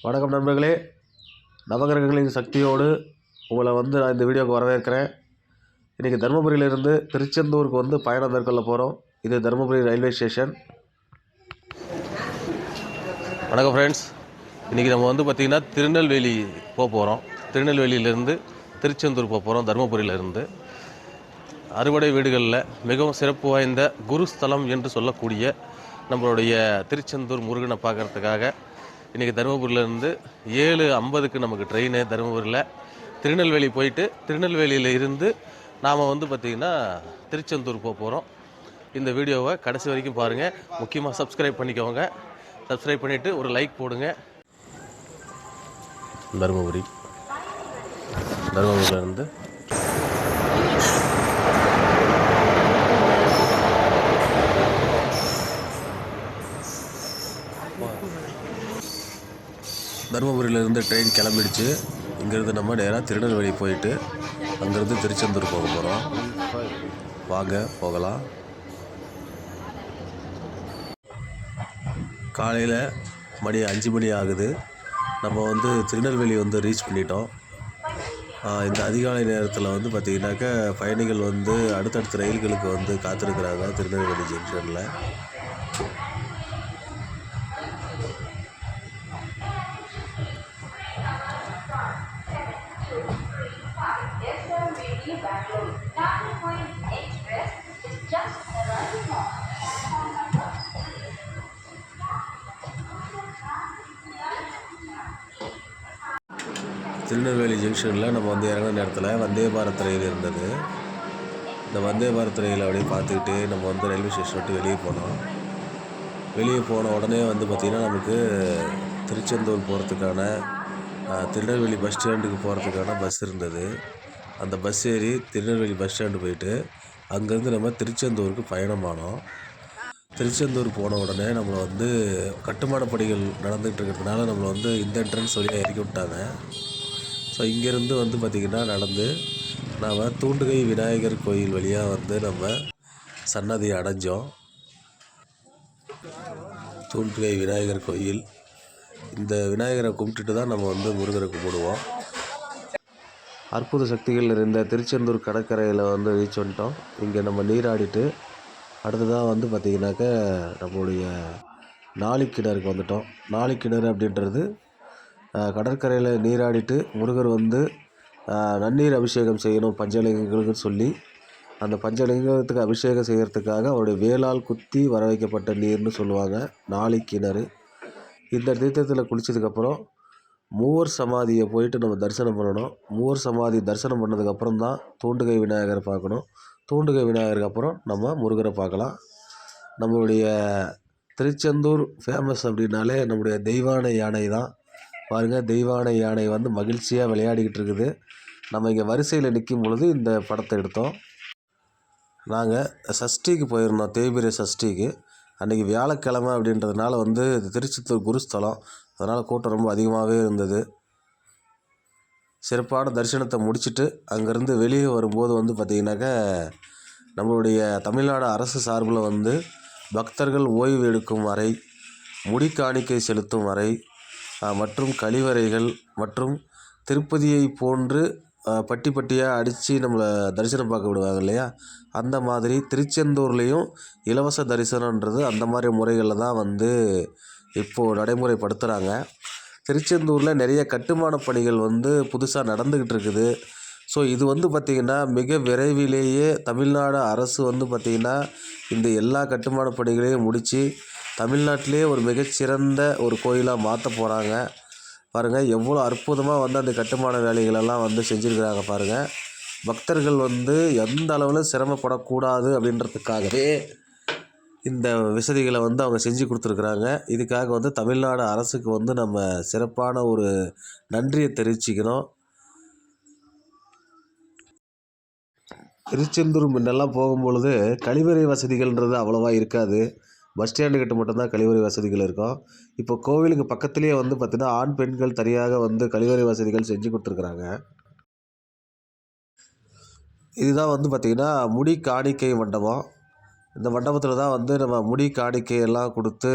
வணக்கம் நண்பர்களே, நவகிரகங்களின் சக்தியோடு உங்களை நான் இந்த வீடியோவுக்கு வரவேற்கிறேன். இன்றைக்கி தருமபுரியிலிருந்து திருச்செந்தூருக்கு பயணம் மேற்கொள்ள போகிறோம். இது தருமபுரி ரயில்வே ஸ்டேஷன். வணக்கம் ஃப்ரெண்ட்ஸ், இன்றைக்கி நம்ம பார்த்திங்கன்னா திருநெல்வேலி போக போகிறோம். திருநெல்வேலியிலேருந்து திருச்செந்தூர் போக போகிறோம். தருமபுரியிலிருந்து அறுபடை வீடுகளில் மிகவும் சிறப்பு வாய்ந்த குருஸ்தலம் என்று சொல்லக்கூடிய நம்மளுடைய திருச்செந்தூர் முருகனை பார்க்குறதுக்காக இன்றைக்கி தருமபுரியிலேருந்து 7:50க்கு நமக்கு ட்ரெயின். தருமபுரியில் திருநெல்வேலி போயிட்டு திருநெல்வேலியில் இருந்து நாம் பார்த்திங்கன்னா திருச்செந்தூர் போக போகிறோம். இந்த வீடியோவை கடைசி வரைக்கும் பாருங்கள். முக்கியமாக சப்ஸ்கிரைப் பண்ணிக்கோங்க. சப்ஸ்கிரைப் பண்ணிவிட்டு ஒரு லைக் போடுங்க. தருமபுரியிலேருந்து தருமபுரியிலேருந்து ட்ரெயின் கிளம்பிடுச்சு. இங்கேருந்து நம்ம நேராக திருநெல்வேலி போயிட்டு அங்கேருந்து திருச்செந்தூர் போக போகிறோம். வாங்க போகலாம். காலையில் மணி 5 மணி ஆகுது. நம்ம திருநெல்வேலி ரீச் பண்ணிட்டோம். இந்த அதிகாலை நேரத்தில் பார்த்திங்கனாக்கா பயணிகள் அடுத்தடுத்த ரயில்களுக்கு காத்திருக்கிறாங்க திருநெல்வேலி ஜங்ஷனில். திருநெல்வேலி ஜங்ஷனில் நம்ம இறங்கின நேரத்தில் வந்தே பாரத் ரயில் இருந்தது. இந்த வந்தே பாரத் ரயில் அப்படியே பார்த்துக்கிட்டே நம்ம ரயில்வே ஸ்டேஷன் விட்டு வெளியே போனோம். வெளியே போன உடனே பார்த்திங்கன்னா நமக்கு திருச்செந்தூர் போகிறதுக்கான திருநெல்வேலி பஸ் ஸ்டாண்டுக்கு போகிறதுக்கான பஸ் இருந்தது. அந்த பஸ் ஏறி திருநெல்வேலி பஸ் ஸ்டாண்டு போயிட்டு அங்கேருந்து நம்ம திருச்செந்தூருக்கு பயணமானோம். திருச்செந்தூர் போன உடனே நம்மளை கட்டுமான பணிகள் நடந்துகிட்டு இருக்கிறதுனால நம்மளை இந்த என்ட்ரன்ஸ் வழியாக இறக்கி விட்டாங்க. ஸோ இங்கேருந்து பார்த்திங்கன்னா நடந்து நாம் தூண்டுகை விநாயகர் கோயில் வழியாக நம்ம சன்னதி அடைஞ்சோம். தூண்டுகை விநாயகர் கோயில், இந்த விநாயகரை கும்பிட்டுட்டு தான் நம்ம முருகரை கும்பிடுவோம். அற்புத சக்திகள் நிறைந்த திருச்செந்தூர் கடற்கரையில் ரீச் பண்ணிட்டோம். இங்கே நம்ம நீராடிட்டு அடுத்ததாக பார்த்திங்கனாக்கா நம்மளுடைய நாளிக்கிணறுக்கு வந்துட்டோம். நாளிக்கிணறு அப்படின்றது கடற்கரையில் நீராடிட்டு முருகர் நன்னீர் அபிஷேகம் செய்யணும் பஞ்சலிங்கங்களுக்கு சொல்லி, அந்த பஞ்சலிங்கத்துக்கு அபிஷேகம் செய்கிறதுக்காக அவருடைய வேளால் குத்தி வர வைக்கப்பட்ட நீர்னு சொல்லுவாங்க நாளிக்கிணறு. இந்த தீர்த்தத்தில் குளித்ததுக்கப்புறம் மூவர் சமாதியை போயிட்டு நம்ம தரிசனம் பண்ணணும். மூவர் சமாதி தரிசனம் பண்ணதுக்கப்புறம் தான் தூண்டுகை விநாயகரை பார்க்கணும். தூண்டுகை விநாயகருக்கு அப்புறம் நம்ம முருகரை பார்க்கலாம். நம்மளுடைய திருச்செந்தூர் ஃபேமஸ் அப்படின்னாலே நம்முடைய தெய்வானை யானை தான். பாருங்கள், தெய்வானை யானை மகிழ்ச்சியாக விளையாடிக்கிட்டு இருக்குது. நம்ம இங்கே வரிசையில் நிற்கும் பொழுது இந்த படத்தை எடுத்தோம். நாங்கள் சஷ்டிக்கு போயிருந்தோம், தேய்பிரை சஷ்டிக்கு. அன்றைக்கி வியாழக்கிழமை அப்படின்றதுனால திருச்செந்தூர் குருஸ்தலம், அதனால் கூட்டம் ரொம்ப அதிகமாகவே இருந்தது. சிறப்பான தரிசனத்தை முடிச்சுட்டு அங்கேருந்து வெளியே வரும்போது பார்த்திங்கனாக்கா நம்மளுடைய தமிழ்நாடு அரசு சார்பில் பக்தர்கள் ஓய்வு எடுக்கும் அறை, முடி காணிக்கை செலுத்தும் அறை மற்றும் கழிவறைகள் மற்றும் திருப்பதியை போன்று பட்டி பட்டியாக அடித்து நம்மளை தரிசனம் பார்க்க விடுவாங்க இல்லையா, அந்த மாதிரி திருச்செந்தூர்லேயும் இலவச தரிசனன்றது அந்த மாதிரி முறைகளில் தான் இப்போது நடைமுறைப்படுத்துகிறாங்க. திருச்செந்தூரில் நிறைய கட்டுமான பணிகள் புதுசாக நடந்துக்கிட்டு இருக்குது. ஸோ இது பார்த்திங்கன்னா மிக விரைவிலேயே தமிழ்நாடு அரசு பார்த்திங்கன்னா இந்த எல்லா கட்டுமான பணிகளையும் முடித்து தமிழ்நாட்டிலே ஒரு மிகச்சிறந்த ஒரு கோயிலாக மாற்ற போகிறாங்க. பாருங்கள், எவ்வளோ அற்புதமாக அந்த கட்டுமான வேலைகளெல்லாம் செஞ்சுருக்கிறாங்க பாருங்கள். பக்தர்கள் எந்த அளவில் சிரமப்படக்கூடாது அப்படின்றதுக்காகவே இந்த வசதிகளை அவங்க செஞ்சு கொடுத்துருக்குறாங்க. இதுக்காக தமிழ்நாடு அரசுக்கு நம்ம சிறப்பான ஒரு நன்றியை தெரிவிச்சுக்கணும். திருச்செந்தூர் முன்னெல்லாம் போகும்பொழுது கழிவறை வசதிகள்ன்றது அவ்வளோவா இருக்காது. பஸ் ஸ்டாண்டுக்கிட்ட மட்டும்தான் கழிவறை வசதிகள் இருக்கும். இப்போ கோவிலுக்கு பக்கத்துலேயே பார்த்திங்கன்னா ஆண் பெண்கள் தனியாக கழிவறை வசதிகள் செஞ்சு கொடுத்துருக்குறாங்க. இதுதான் பார்த்திங்கன்னா முடி காணிக்கை மண்டபம். இந்த மண்டபத்தில் தான் நம்ம முடி காணிக்கையெல்லாம் கொடுத்து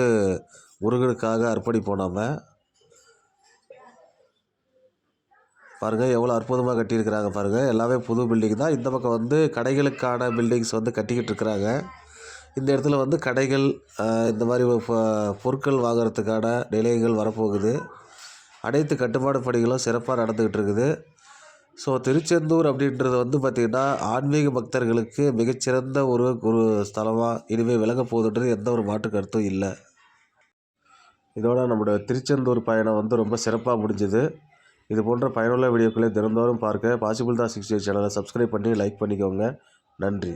முருகனுக்காக அர்ப்பணிப்போம். நம்ம பாருங்கள் எவ்வளோ அற்புதமாக கட்டியிருக்கிறாங்க பாருங்கள். எல்லாமே புது பில்டிங் தான். இந்த பக்கம் வந்து கடைகளுக்கான பில்டிங்ஸ் வந்து கட்டிக்கிட்டு இருக்கிறாங்க. இந்த இடத்துல வந்து கடைகள் இந்த மாதிரி பொருட்கள் வாங்குறதுக்கான நிலையங்கள் வரப்போகுது. அனைத்து கட்டுமான பணிகளும் சிறப்பாக நடந்துக்கிட்டு இருக்குது. ஸோ திருச்செந்தூர் அப்படின்றது வந்து பார்த்திங்கன்னா ஆன்மீக பக்தர்களுக்கு மிகச்சிறந்த ஒரு ஸ்தலமாக இனிமேல் விளங்க போகுதுன்றது எந்த ஒரு மாற்று கருத்தும் இல்லை. இதோட நம்மளோட திருச்செந்தூர் பயணம் வந்து ரொம்ப சிறப்பாக முடிஞ்சுது. இது போன்ற பயனுள்ள வீடியோக்களை தினந்தோறும் பார்க்க பாசிபிள் தான் 68 சேனலை சப்ஸ்கிரைப் பண்ணி லைக் பண்ணிக்கோங்க. நன்றி.